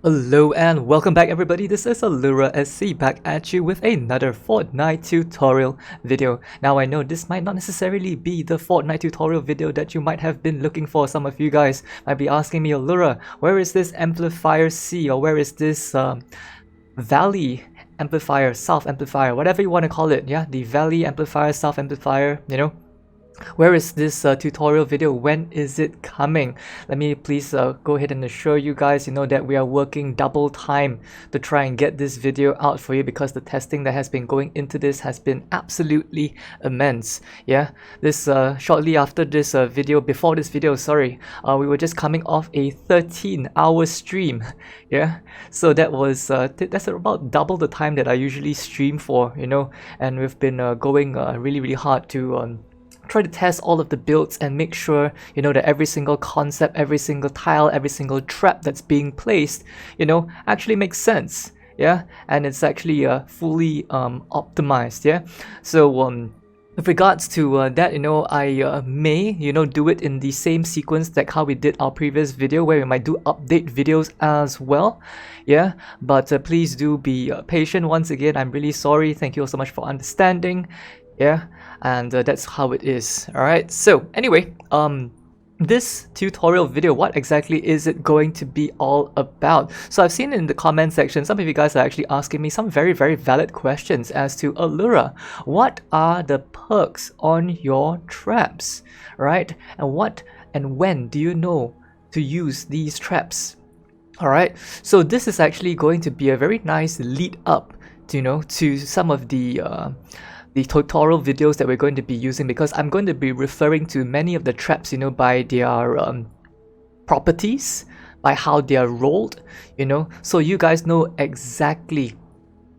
Hello and welcome back everybody, this is LEEIF back at you with another Fortnite tutorial video. Now I know this might not necessarily be the Fortnite tutorial video that you might have been looking for. Some of you guys might be asking me, Allura, where is this amplifier C, or where is this Valley amplifier, South amplifier, whatever you want to call it, yeah, the Valley amplifier, South amplifier, you know. Where is this tutorial video? When is it coming? Let me please go ahead and assure you guys, that we are working double time to try and get this video out for you, because the testing that has been going into this has been absolutely immense. Yeah, this shortly after this before this video, sorry, we were just coming off a 13-hour stream. Yeah, so that was that's about double the time that I usually stream for, and we've been going really hard to try to test all of the builds and make sure that every single concept, every single tile, every single trap that's being placed actually makes sense, yeah, and it's actually fully optimized. Yeah, so with regards to that, I may do it in the same sequence like how we did our previous video, where we might do update videos as well. Yeah, but please do be patient. Once again, I'm really sorry. Thank you all so much for understanding. Yeah, and that's how it is. Alright, so anyway, this tutorial video, what exactly is it going to be all about? So I've seen in the comment section, some of you guys are actually asking me some very valid questions as to, Allura, what are the perks on your traps, right? And what and when do you know to use these traps? Alright, so this is actually going to be a very nice lead up to some of the tutorial videos that we're going to be using, because I'm going to be referring to many of the traps by their properties, by how they are rolled, so you guys know exactly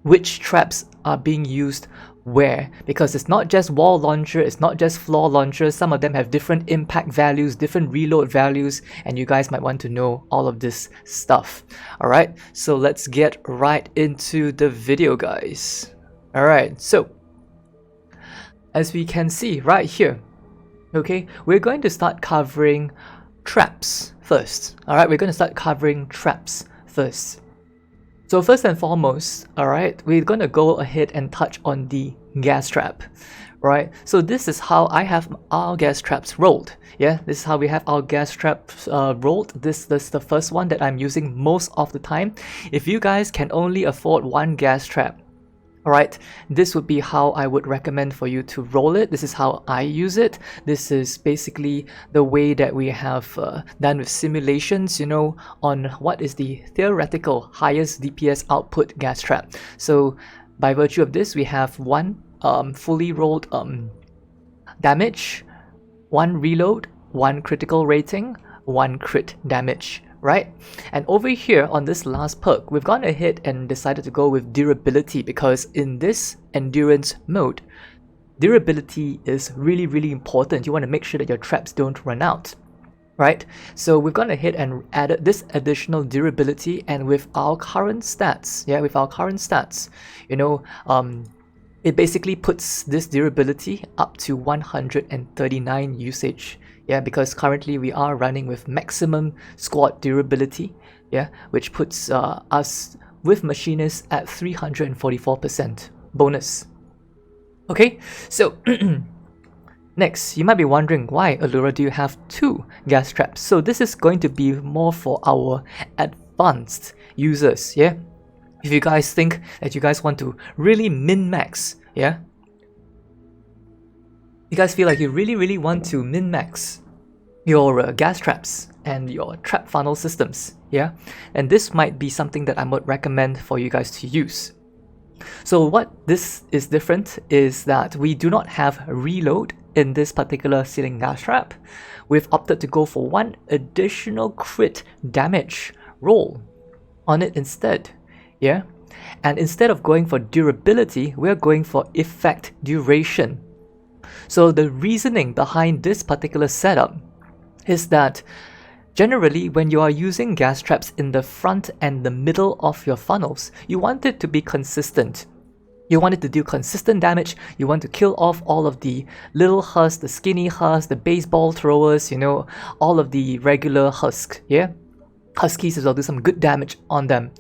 which traps are being used where, because it's not just wall launcher, it's not just floor launcher. Some of them have different impact values, different reload values, and you guys might want to know all of this stuff. Alright, so let's get right into the video, guys. Alright, so as we can see right here, okay, we're going to start covering traps first. Alright, we're going to start covering traps first. So first and foremost, alright, we're going to go ahead and touch on the gas trap. Right, so this is how I have our gas traps rolled. Yeah, this is how we have our gas traps rolled. This is the first one that I'm using most of the time. If you guys can only afford one gas trap, alright, this would be how I would recommend for you to roll it. This is how I use it. This is basically the way that we have done with simulations, on what is the theoretical highest DPS output gas trap. So by virtue of this, we have one fully rolled damage, one reload, one critical rating, one crit damage. Right, and over here on this last perk, we've gone ahead and decided to go with durability, because in this endurance mode, durability is really important. You want to make sure that your traps don't run out, right? So we've gone ahead and added this additional durability, and with our current stats, yeah, with our current stats, it basically puts this durability up to 139 usage. Yeah, because currently we are running with maximum squad durability, yeah, which puts us with machinists at 344% bonus. Okay, so next, you might be wondering, why, Allura, do you have two gas traps? So this is going to be more for our advanced users, yeah? If you guys think that you guys want to really min-max, yeah? You guys feel like you really want to min-max your gas traps and your trap funnel systems, yeah? And this might be something that I would recommend for you guys to use. So what this is different is that we do not have reload in this particular ceiling gas trap. We've opted to go for one additional crit damage roll on it instead, yeah? And instead of going for durability, we're going for effect duration. So the reasoning behind this particular setup is that generally when you are using gas traps in the front and the middle of your funnels, you want it to be consistent. You want it to do consistent damage. You want to kill off all of the little husks, the skinny husks, the baseball throwers, all of the regular husks, yeah? huskies as well, do some good damage on them,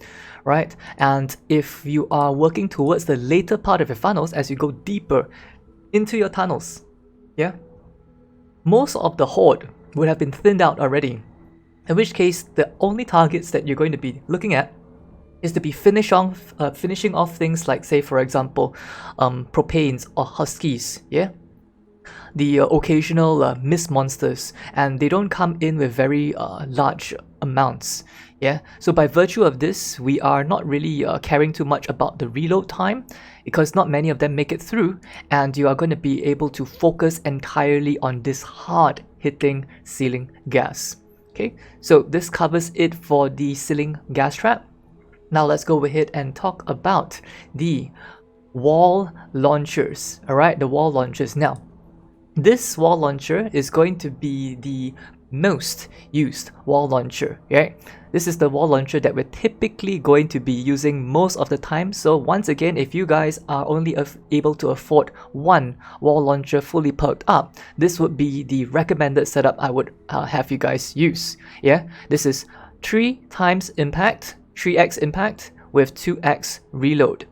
right? And if you are working towards the later part of your funnels, as you go deeper into your tunnels, yeah, most of the horde would have been thinned out already, in which case the only targets that you're going to be looking at is to be finishing off things like, say for example, propanes or huskies, yeah, the occasional mist monsters, and they don't come in with very large amounts, yeah. So by virtue of this, we are not really caring too much about the reload time, because not many of them make it through, and you are going to be able to focus entirely on this hard hitting ceiling gas. Okay, so this covers it for the ceiling gas trap. Now let's go ahead and talk about the wall launchers. Alright, the wall launchers. Now, this wall launcher is going to be the most used wall launcher, right? This is the wall launcher that we're typically going to be using most of the time. So once again, if you guys are only able to afford one wall launcher fully perked up, this would be the recommended setup I would have you guys use. Yeah, this is 3 times impact, 3x impact with 2x reload.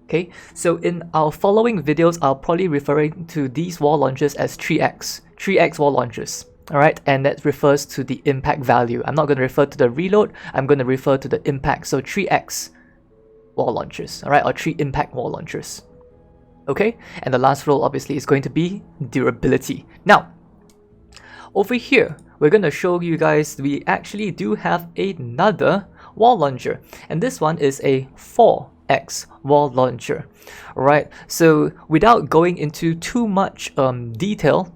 Okay, so in our following videos, I'll probably referring to these wall launchers as 3x wall launchers. Alright, and that refers to the impact value. I'm not going to refer to the reload, I'm going to refer to the impact. So 3x wall launchers, alright, or 3 impact wall launchers. Okay, and the last role obviously is going to be durability. Now, over here, we're going to show you guys we actually do have another wall launcher, and this one is a 4x wall launcher. Alright, so without going into too much detail,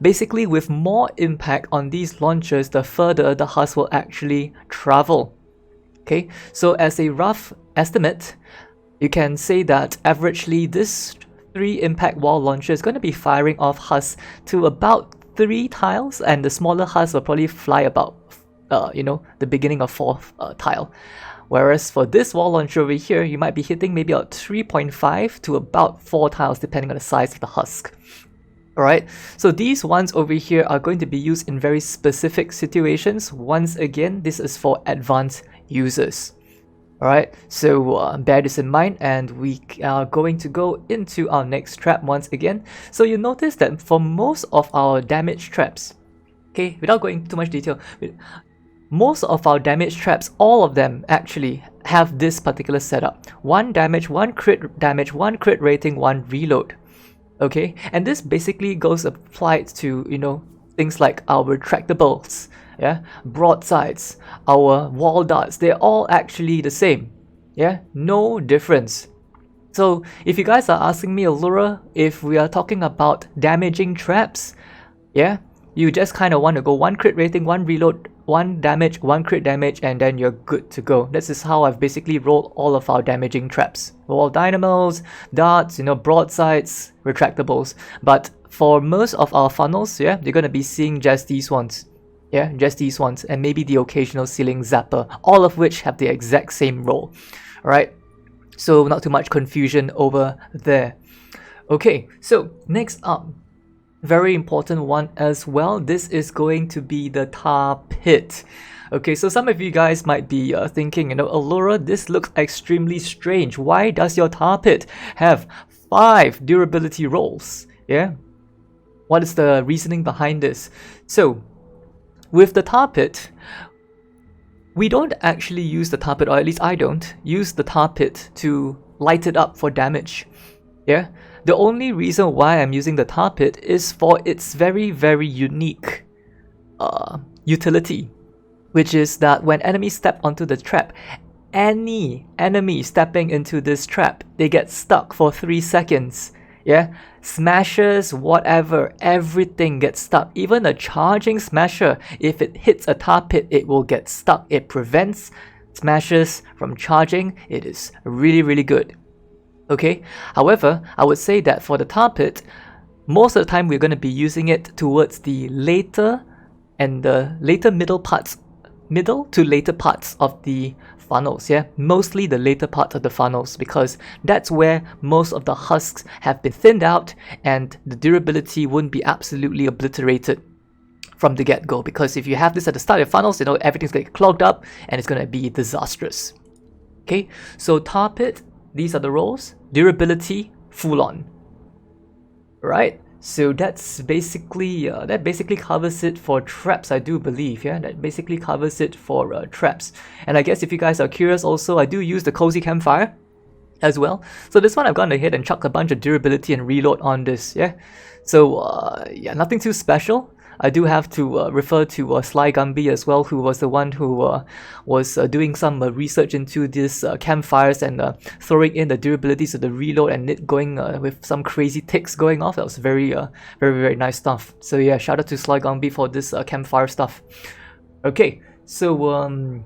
basically with more impact on these launchers, the further the husk will actually travel. Okay, so as a rough estimate, you can say that averagely this 3 impact wall launcher is going to be firing off husks to about 3 tiles, and the smaller husks will probably fly about the beginning of 4th tile. Whereas for this wall launcher over here, you might be hitting maybe about 3.5 to about 4 tiles depending on the size of the husk. Alright, so these ones over here are going to be used in very specific situations. Once again, this is for advanced users. Alright, so bear this in mind, and we are going to go into our next trap once again. So you notice that for most of our damage traps, okay, without going into too much detail, most of our damage traps, all of them actually have this particular setup. 1 damage, 1 crit damage, 1 crit rating, 1 reload. Okay, and this basically goes applied to, things like our retractables, yeah, broadsides, our wall darts. They're all actually the same, yeah, no difference. So if you guys are asking me, Allura, if we are talking about damaging traps, yeah, you just kind of want to go 1 crit rating, 1 reload, 1 damage, 1 crit damage, and then you're good to go. This is how I've basically rolled all of our damaging traps. Wall dynamos, darts, broadsides, retractables. But for most of our funnels, yeah, you're going to be seeing just these ones. Yeah, just these ones, and maybe the occasional ceiling zapper, all of which have the exact same role. Alright, so not too much confusion over there. Okay, so next up, very important one as well. This is going to be the tar pit. Okay, so some of you guys might be thinking, Allura, this looks extremely strange. Why does your tar pit have 5 durability rolls? Yeah, what is the reasoning behind this? So, with the tar pit, we don't actually use the tar pit, or at least I don't use the tar pit to light it up for damage. Yeah. The only reason why I'm using the tar pit is for its very, very unique utility, which is that when enemies step onto the trap, any enemy stepping into this trap, they get stuck for 3 seconds. Yeah, smashers, whatever, everything gets stuck. Even a charging smasher, if it hits a tar pit, it will get stuck. It prevents smashers from charging. It is really, really good. Okay, however, I would say that for the tar pit, most of the time we're going to be using it towards the later and the middle to later parts of the funnels, yeah, mostly the later part of the funnels, because that's where most of the husks have been thinned out and the durability wouldn't be absolutely obliterated. from the get-go, because if you have this at the start of your funnels, you know, everything's going to get clogged up and it's going to be disastrous. Okay, so tar pit, these are the roles. Durability, full on. Right, so that's basically that basically covers it for traps, I do believe. Yeah, that basically covers it for traps. And I guess if you guys are curious also, I do use the cozy campfire as well. So this one I've gone ahead and chucked a bunch of durability and reload on this. Yeah, so yeah, nothing too special. I do have to refer to Sly Gumby as well, who was the one who was doing some research into these campfires and throwing in the durability to the reload and it going with some crazy ticks going off. That was very very nice stuff. So yeah, shout out to Sly Gumby for this campfire stuff. Okay, so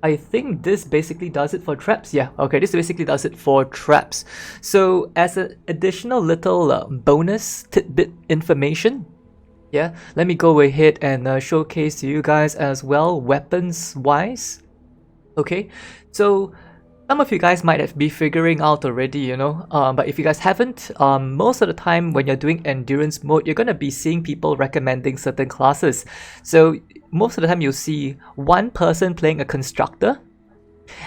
I think this basically does it for traps. Yeah, okay, this basically does it for traps. So as an additional little bonus tidbit information, yeah, let me go ahead and showcase to you guys as well, weapons wise. Okay, so some of you guys might be figuring out already, you know, but if you guys haven't, most of the time when you're doing endurance mode, you're gonna be seeing people recommending certain classes. So most of the time you'll see one person playing a constructor,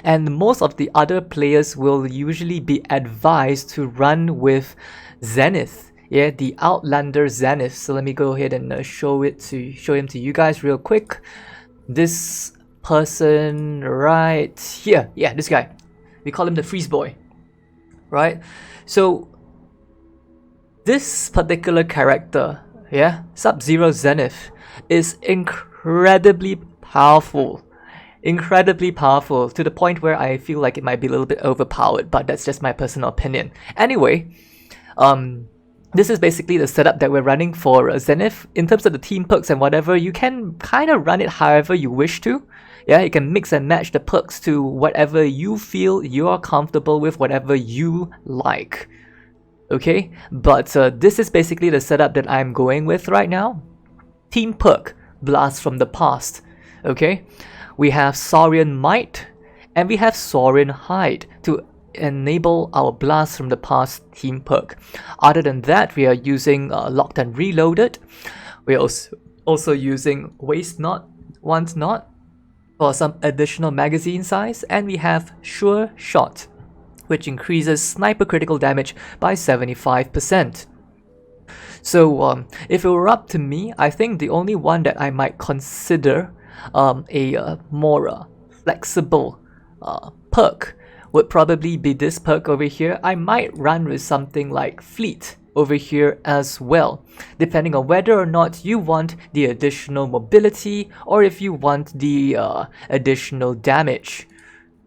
and most of the other players will usually be advised to run with Zenith. Yeah, the Outlander Zenith. So let me go ahead and show him to you guys real quick. This person right here, yeah, this guy, we call him the Freeze Boy, right? So this particular character, yeah, Sub-Zero Zenith, is incredibly powerful. Incredibly powerful, to the point where I feel like it might be a little bit overpowered, but that's just my personal opinion. Anyway, this is basically the setup that we're running for Zenith. In terms of the team perks and whatever, you can kind of run it however you wish to. Yeah, you can mix and match the perks to whatever you feel you're comfortable with, whatever you like. Okay, but this is basically the setup that I'm going with right now. Team perk, Blast from the Past. Okay, we have Saurian Might and we have Saurian Hide to enable our Blast from the Past team perk. Other than that, we are using Locked and Reloaded. We're also using Waste Not, Want Not for some additional magazine size, and we have Sure Shot, which increases sniper critical damage by 75%. So if it were up to me, I think the only one that I might consider a more flexible perk would probably be this perk over here. I might run with something like Fleet over here as well, depending on whether or not you want the additional mobility or if you want the additional damage.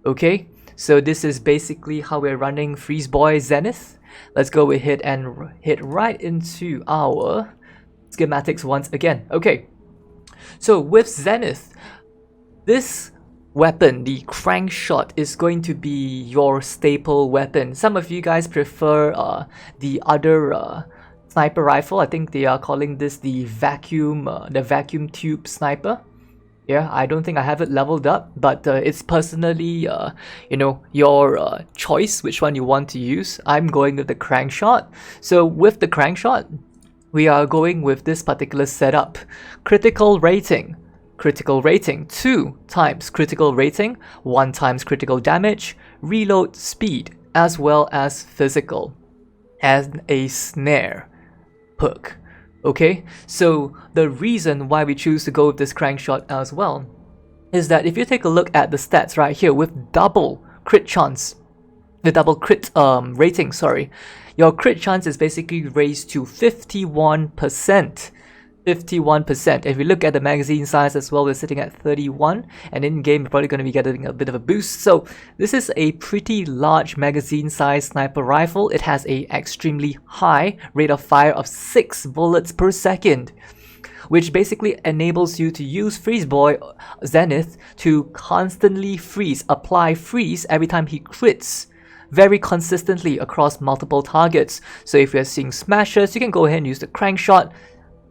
Okay, so this is basically how we're running Freeze Boy Zenith. Let's go ahead and hit right into our schematics once again. Okay, so with Zenith, this weapon, the crank shot, is going to be your staple weapon. Some of you guys prefer the other sniper rifle. I think they are calling this the vacuum tube sniper. Yeah, I don't think I have it leveled up, but it's personally you know, your choice which one you want to use. I'm going with the crank shot. So with the crank shot, we are going with this particular setup. Critical rating. Critical rating 2 times critical rating, 1 times critical damage, reload speed, as well as physical, and a snare perk. Okay, so the reason why we choose to go with this crank shot as well is that if you take a look at the stats right here, with double crit chance, the double crit rating, sorry, your crit chance is basically raised to 51%. 51%. If we look at the magazine size as well, we're sitting at 31, and in game we're probably going to be getting a bit of a boost. So this is a pretty large magazine size sniper rifle. It has a extremely high rate of fire of 6 bullets per second, which basically enables you to use Freeze Boy Zenith to constantly apply freeze every time he crits, very consistently across multiple targets. So if you're seeing smashers, you can go ahead and use the crank shot,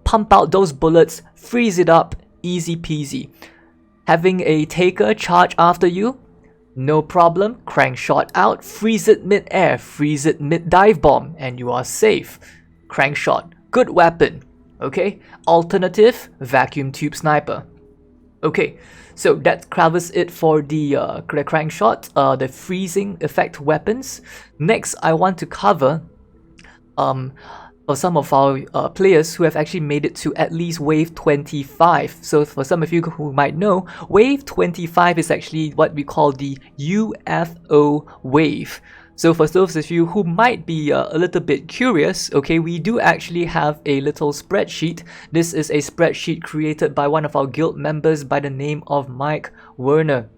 pump out those bullets, freeze it up, easy peasy. Having a taker charge after you, no problem, crank shot out, freeze it mid-air, freeze it mid-dive bomb, and you are safe. Crank shot, good weapon. Okay, alternative vacuum tube sniper. Okay, so that covers it for the crank shot, the freezing effect weapons. Next, I want to cover for some of our players who have actually made it to at least wave 25. So for some of you who might know, wave 25 is actually what we call the UFO wave. So for those of you who might be a little bit curious, okay, we do actually have a little spreadsheet. This is a spreadsheet created by one of our guild members by the name of Mike Werner.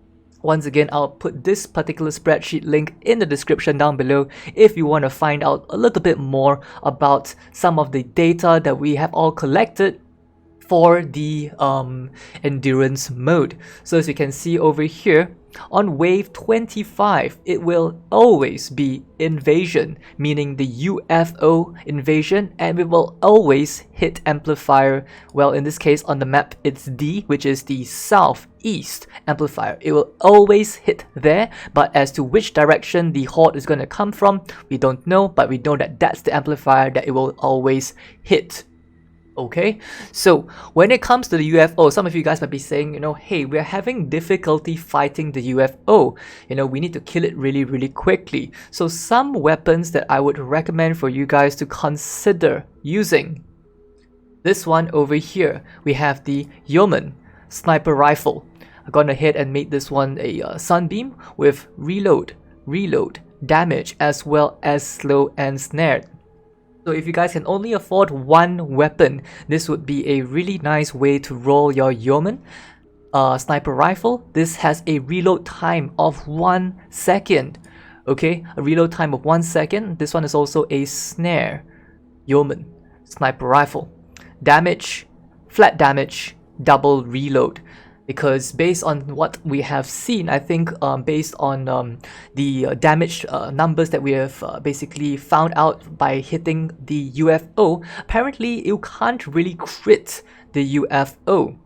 Once again, I'll put this particular spreadsheet link in the description down below if you want to find out a little bit more about some of the data that we have all collected for the endurance mode. So as you can see over here, on wave 25, it will always be invasion, meaning the UFO invasion, and we will always hit amplifier. Well, in this case on the map, it's D, which is the southeast amplifier. It will always hit there, but as to which direction the horde is going to come from, we don't know, but we know that that's the amplifier that it will always hit. Okay, so when it comes to the UFO, some of you guys might be saying, you know, hey, we're having difficulty fighting the UFO. You know, we need to kill it really quickly. So some weapons that I would recommend for you guys to consider using. This one over here, we have the Yeoman Sniper Rifle. I've gone ahead and made this one a Sunbeam with reload, damage, as well as slow and snared. So if you guys can only afford one weapon, this would be a really nice way to roll your Yeoman Sniper Rifle. This has a reload time of 1 second. Okay, a reload time of 1 second. This one is also a snare Yeoman Sniper Rifle. Damage, flat damage, double reload. Because based on what we have seen, I think based on the damage numbers that we have basically found out by hitting the UFO, apparently you can't really crit the UFO.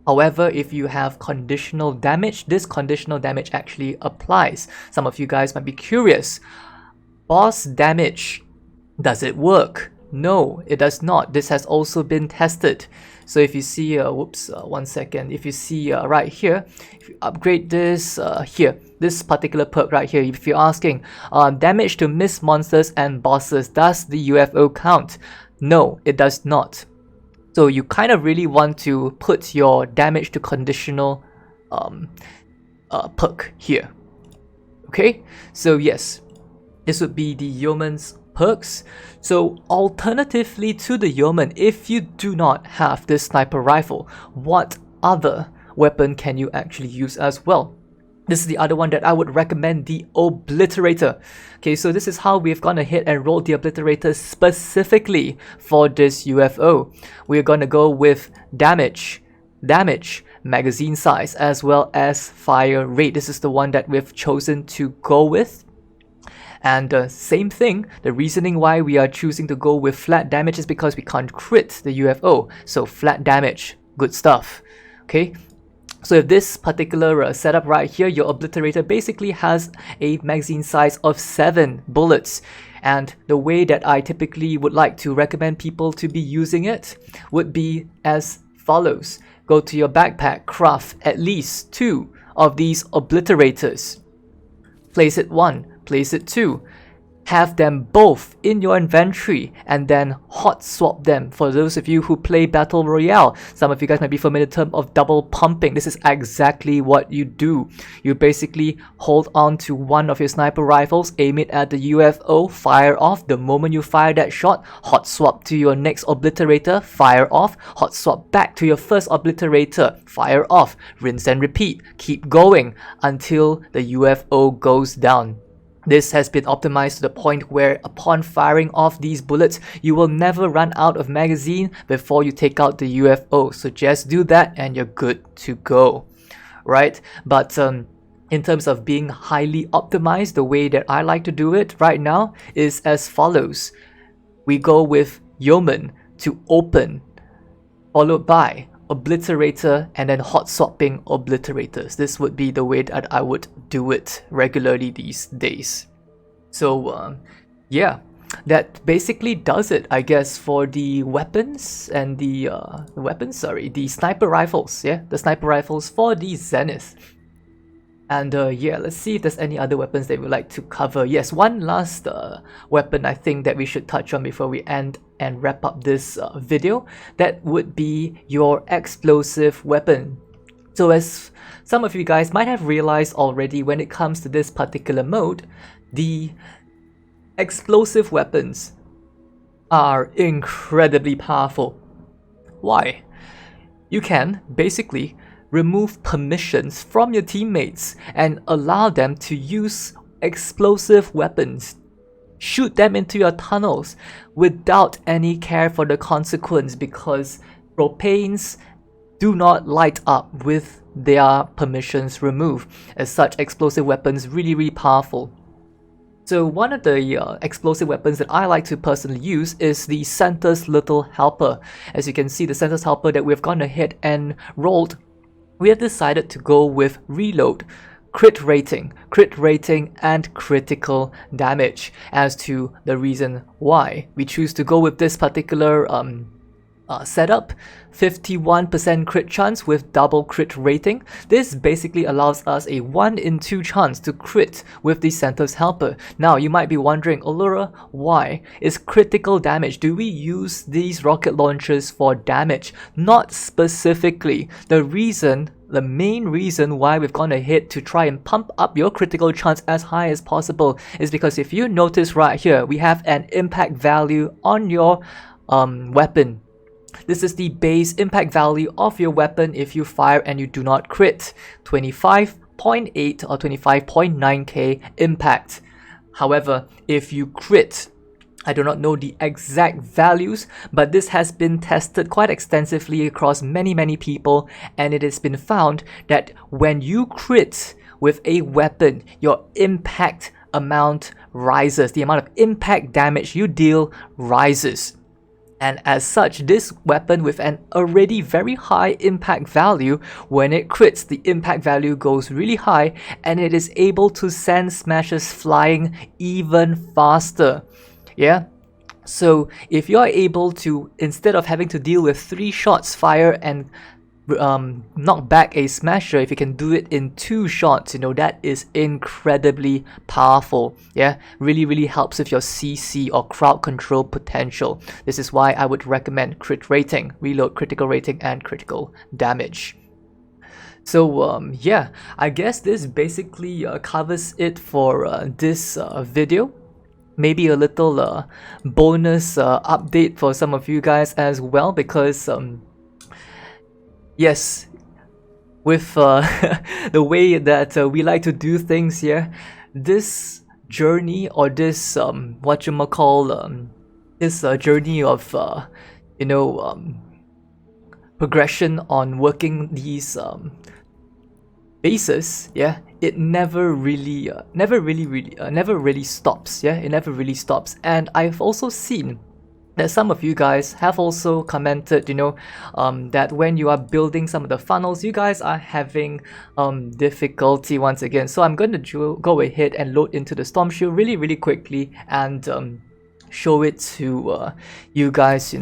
However, if you have conditional damage, this conditional damage actually applies. Some of you guys might be curious. Boss damage, does it work? No, it does not. This has also been tested. So if you see, 1 second, if you see right here, if you upgrade this here, this particular perk right here, if you're asking, damage to missed monsters and bosses, does the UFO count? No, it does not. So you kind of really want to put your damage to conditional perk here. Okay, so yes, this would be the Yeoman's perks. So alternatively to the Yeoman, if you do not have this sniper rifle, what other weapon can you actually use as well? This is the other one that I would recommend, the Obliterator. Okay, so this is how we've gone ahead and rolled the Obliterator specifically for this UFO. We're gonna go with damage, magazine size, as well as fire rate. This is the one that we've chosen to go with. And same thing, the reasoning why we are choosing to go with flat damage is because we can't crit the UFO. So flat damage, good stuff. Okay, so if this particular setup right here, your Obliterator basically has a magazine size of 7 bullets. And the way that I typically would like to recommend people to be using it would be as follows. Go to your backpack, craft at least 2 of these Obliterators. Place it 1. Place it 2, have them both in your inventory, and then hot swap them. For those of you who play Battle Royale, some of you guys might be familiar with the term of double pumping. This is exactly what you do. You basically hold on to one of your sniper rifles, aim it at the UFO, fire off. The moment you fire that shot, hot swap to your next Obliterator, fire off, hot swap back to your first Obliterator, fire off, rinse and repeat. Keep going until the UFO goes down. This has been optimized to the point where upon firing off these bullets, you will never run out of magazine before you take out the UFO. So just do that and you're good to go, right? But in terms of being highly optimized, the way that I like to do it right now is as follows. We go with Yeoman to open, followed by Obliterator, and then hot swapping Obliterators. This would be the way that I would do it regularly these days. So yeah, that basically does it, I guess, for the weapons and the sniper rifles. Yeah, the sniper rifles for the Zenith. And yeah, let's see if there's any other weapons that we'd like to cover. Yes, one last weapon I think that we should touch on before we end and wrap up this video. That would be your explosive weapon. So as some of you guys might have realized already, when it comes to this particular mode, the explosive weapons are incredibly powerful. Why? You can basically remove permissions from your teammates and allow them to use explosive weapons. Shoot them into your tunnels without any care for the consequence, because propanes do not light up with their permissions removed. As such, explosive weapons really powerful. So one of the explosive weapons that I like to personally use is the Santa's Little Helper. As you can see, the Santa's Helper that we've gone ahead and rolled, we have decided to go with reload, crit rating, and critical damage. As to the reason why we choose to go with this particular setup, 51% crit chance with double crit rating. This basically allows us a 1 in 2 chance to crit with the Santa's Helper. Now you might be wondering, Allura, why is critical damage? Do we use these rocket launchers for damage? Not specifically. The main reason why we've gone ahead to try and pump up your critical chance as high as possible is because if you notice right here, we have an impact value on your weapon. This is the base impact value of your weapon if you fire and you do not crit. 25.8 or 25.9k impact. However, if you crit, I do not know the exact values, but this has been tested quite extensively across many people, and it has been found that when you crit with a weapon, your impact amount rises. The amount of impact damage you deal rises. And as such, this weapon with an already very high impact value, when it crits, the impact value goes really high and it is able to send smashes flying even faster. Yeah? So if you are able to, instead of having to deal with 3 shots fire and knock back a smasher, if you can do it in 2 shots, that is incredibly powerful. Yeah, really helps with your CC or crowd control potential. This is why I would recommend crit rating, reload, critical rating, and critical damage. So yeah, I guess this basically covers it for this video. Maybe a little bonus update for some of you guys as well, because yes, with the way that we like to do things here, this journey, or this this journey of progression on working these bases, yeah, it never really stops. Yeah, it never really stops. And I've also seen that some of you guys have also commented, that when you are building some of the funnels, you guys are having difficulty once again. So I'm going to go ahead and load into the Storm Shield really quickly and show it to you guys,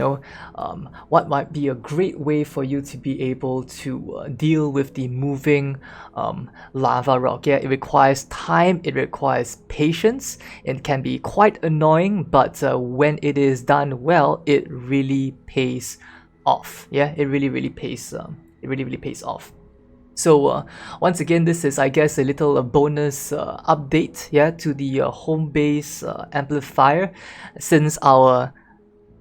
what might be a great way for you to be able to deal with the moving lava rock. Yeah, it requires time, it requires patience, it can be quite annoying, but when it is done well, it really pays off. Yeah, it really pays off. So once again, this is, I guess, a little bonus update, yeah, to the home base amplifier since our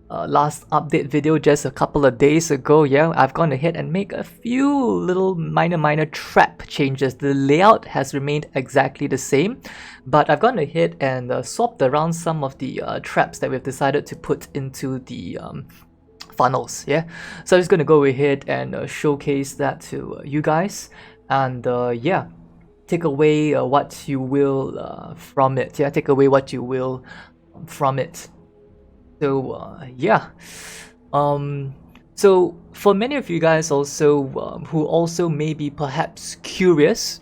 last update video just a couple of days ago. Yeah, I've gone ahead and make a few little minor trap changes. The layout has remained exactly the same, but I've gone ahead and swapped around some of the traps that we've decided to put into the funnels. Yeah, so I'm just gonna go ahead and showcase that to you guys, and yeah, take away what you will from it. Yeah, take away what you will from it. So yeah, so for many of you guys also who also may be perhaps curious,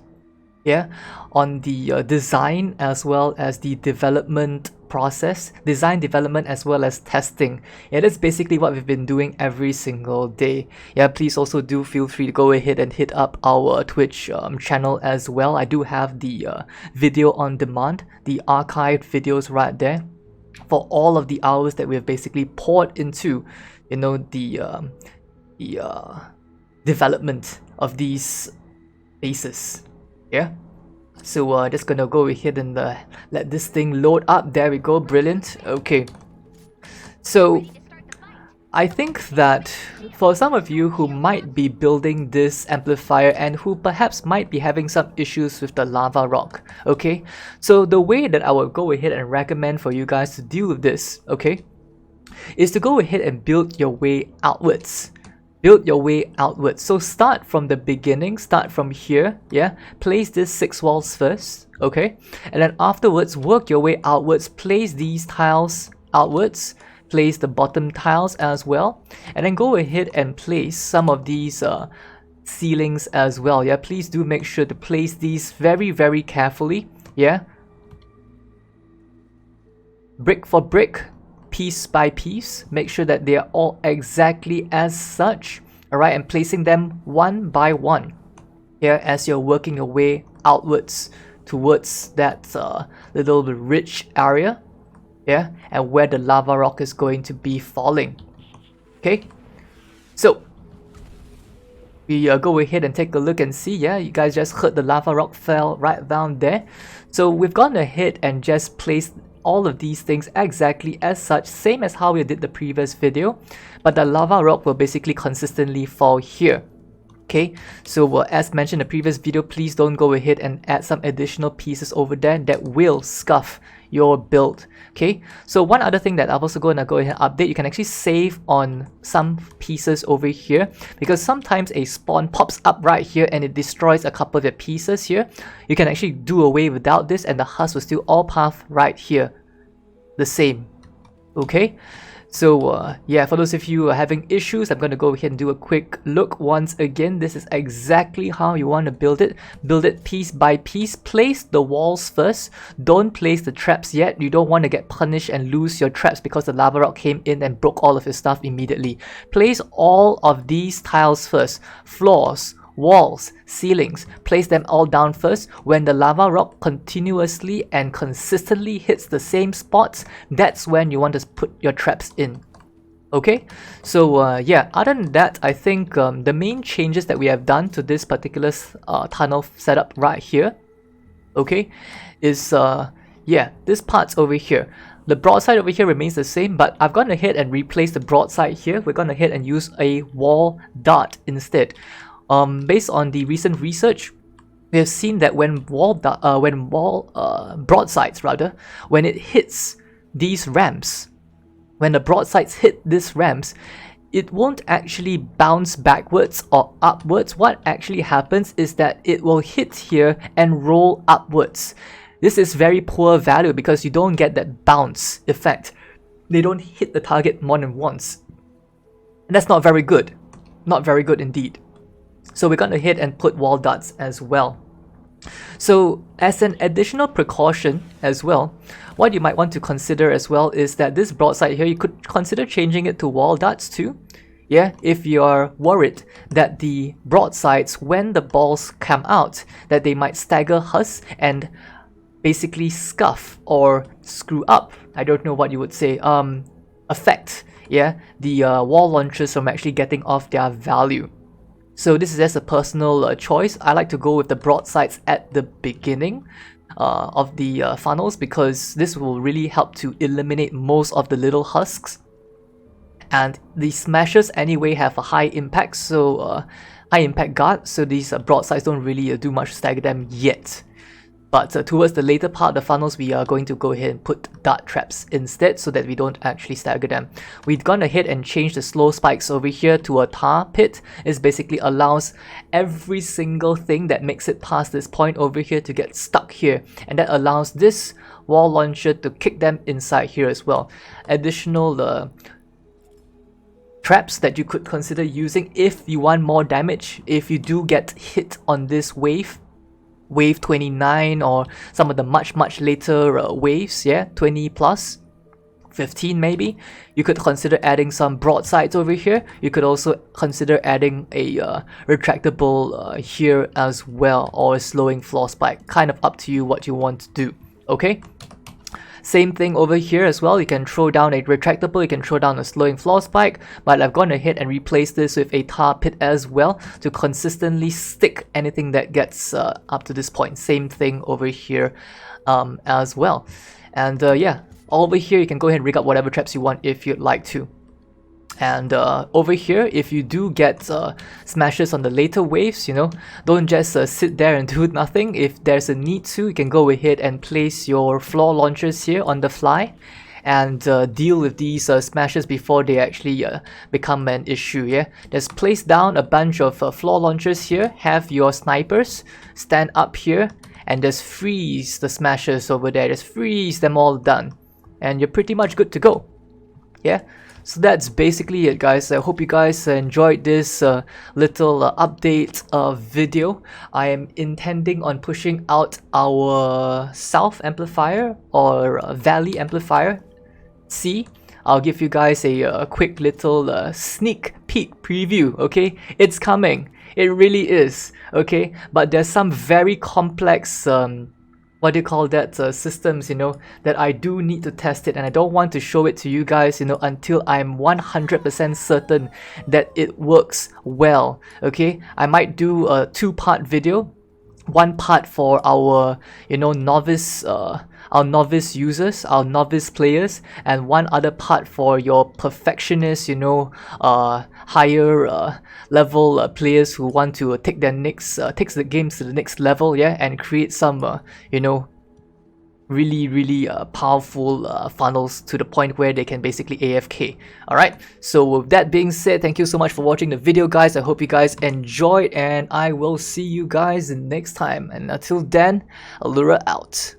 yeah, on the design as well as the development process, design, development, as well as testing. Yeah, that's basically what we've been doing every single day. Yeah, please also do feel free to go ahead and hit up our Twitch channel as well. I do have the video on demand, the archived videos right there for all of the hours that we have basically poured into, you know, the development of these bases. Yeah. So just gonna go ahead and let this thing load up. There we go, brilliant. Okay, so I think that for some of you who might be building this amplifier and who perhaps might be having some issues with the lava rock, okay, so the way that I will go ahead and recommend for you guys to deal with this, okay, is to go ahead and build your way outwards. Build your way outwards. So start from the beginning, start from here, yeah? Place these 6 walls first, okay? And then afterwards, work your way outwards, place these tiles outwards, place the bottom tiles as well, and then go ahead and place some of these ceilings as well, yeah? Please do make sure to place these very, very carefully, yeah? Brick for brick, piece by piece, make sure that they are all exactly as such, alright, and placing them one by one here as you're working your way outwards towards that little ridge area, yeah, and where the lava rock is going to be falling. Okay, so we go ahead and take a look and see. Yeah, you guys just heard the lava rock fell right down there. So we've gone ahead and just placed all of these things exactly as such, same as how we did the previous video, but the lava rock will basically consistently fall here. Okay, so as mentioned in the previous video, please don't go ahead and add some additional pieces over there that will scuff your build. Okay, so one other thing that I'm also going to go ahead and update, you can actually save on some pieces over here, because sometimes a spawn pops up right here and it destroys a couple of the pieces here. You can actually do away without this and the husk will still all path right here the same. Okay, so yeah, for those of you who are having issues, I'm going to go ahead and do a quick look once again. This is exactly how you want to build it. Build it piece by piece. Place the walls first. Don't place the traps yet. You don't want to get punished and lose your traps because the lava rock came in and broke all of your stuff immediately. Place all of these tiles first. Floors, walls, ceilings, place them all down first. When the lava rock continuously and consistently hits the same spots, that's when you want to put your traps in. Okay, so yeah, other than that, I think the main changes that we have done to this particular tunnel setup right here, okay, is yeah, this part's over here. The broadside over here remains the same, but I've gone ahead and replaced the broadside here. We're going ahead and use a wall dart instead. Based on the recent research, we have seen that when broadsides rather, when it hits these ramps, when the broadsides hit these ramps, it won't actually bounce backwards or upwards. What actually happens is that it will hit here and roll upwards. This is very poor value because you don't get that bounce effect. They don't hit the target more than once. And that's not very good. Not very good indeed. So we're going to hit and put wall darts as well. So as an additional precaution as well, what you might want to consider as well is that this broadside here, you could consider changing it to wall darts too. Yeah, if you're worried that the broadsides, when the balls come out, that they might stagger husks and basically scuff or screw up, I don't know what you would say, affect, yeah, the wall launchers from actually getting off their value. So this is just a personal choice. I like to go with the broadsides at the beginning of the funnels because this will really help to eliminate most of the little husks. And the smashers anyway have a high impact, so high impact guard, so these broadsides don't really do much to stagger them yet. But towards the later part of the funnels, we are going to go ahead and put dart traps instead so that we don't actually stagger them. We've gone ahead and changed the slow spikes over here to a tar pit. It basically allows every single thing that makes it past this point over here to get stuck here. And that allows this wall launcher to kick them inside here as well. Additional traps that you could consider using if you want more damage, if you do get hit on this wave. wave 29 or some of the much later waves, yeah, 20 plus, 15 maybe. You could consider adding some broadsides over here. You could also consider adding a retractable here as well, or a slowing floor spike. Kind of up to you what you want to do, okay? Same thing over here as well. You can throw down a retractable, you can throw down a slowing floor spike, but I've gone ahead and replaced this with a tar pit as well to consistently stick anything that gets up to this point. Same thing over here as well. And yeah, over here you can go ahead and rig up whatever traps you want if you'd like to. And over here, if you do get smashes on the later waves, you know, don't just sit there and do nothing. If there's a need to, you can go ahead and place your floor launchers here on the fly and deal with these smashes before they actually become an issue, yeah? Just place down a bunch of floor launchers here, have your snipers stand up here, and just freeze the smashes over there. Just freeze them all done. And you're pretty much good to go, yeah? So that's basically it, guys. I hope you guys enjoyed this little update video. I am intending on pushing out our South amplifier or Valley amplifier C. I'll give you guys a quick little sneak peek preview, okay? It's coming. It really is, okay? But there's some very complex what do you call that, systems, you know, that I do need to test it, and I don't want to show it to you guys, you know, until I'm 100% certain that it works well, okay? I might do a two-part video, one part for our, you know, novice users, our novice players, and one other part for your perfectionists, you know, higher level players who want to take their next takes the games to the next level, yeah, and create some you know, really powerful funnels to the point where they can basically AFK. Alright, so with that being said, thank you so much for watching the video, guys. I hope you guys enjoyed, and I will see you guys next time. And until then, Allura out.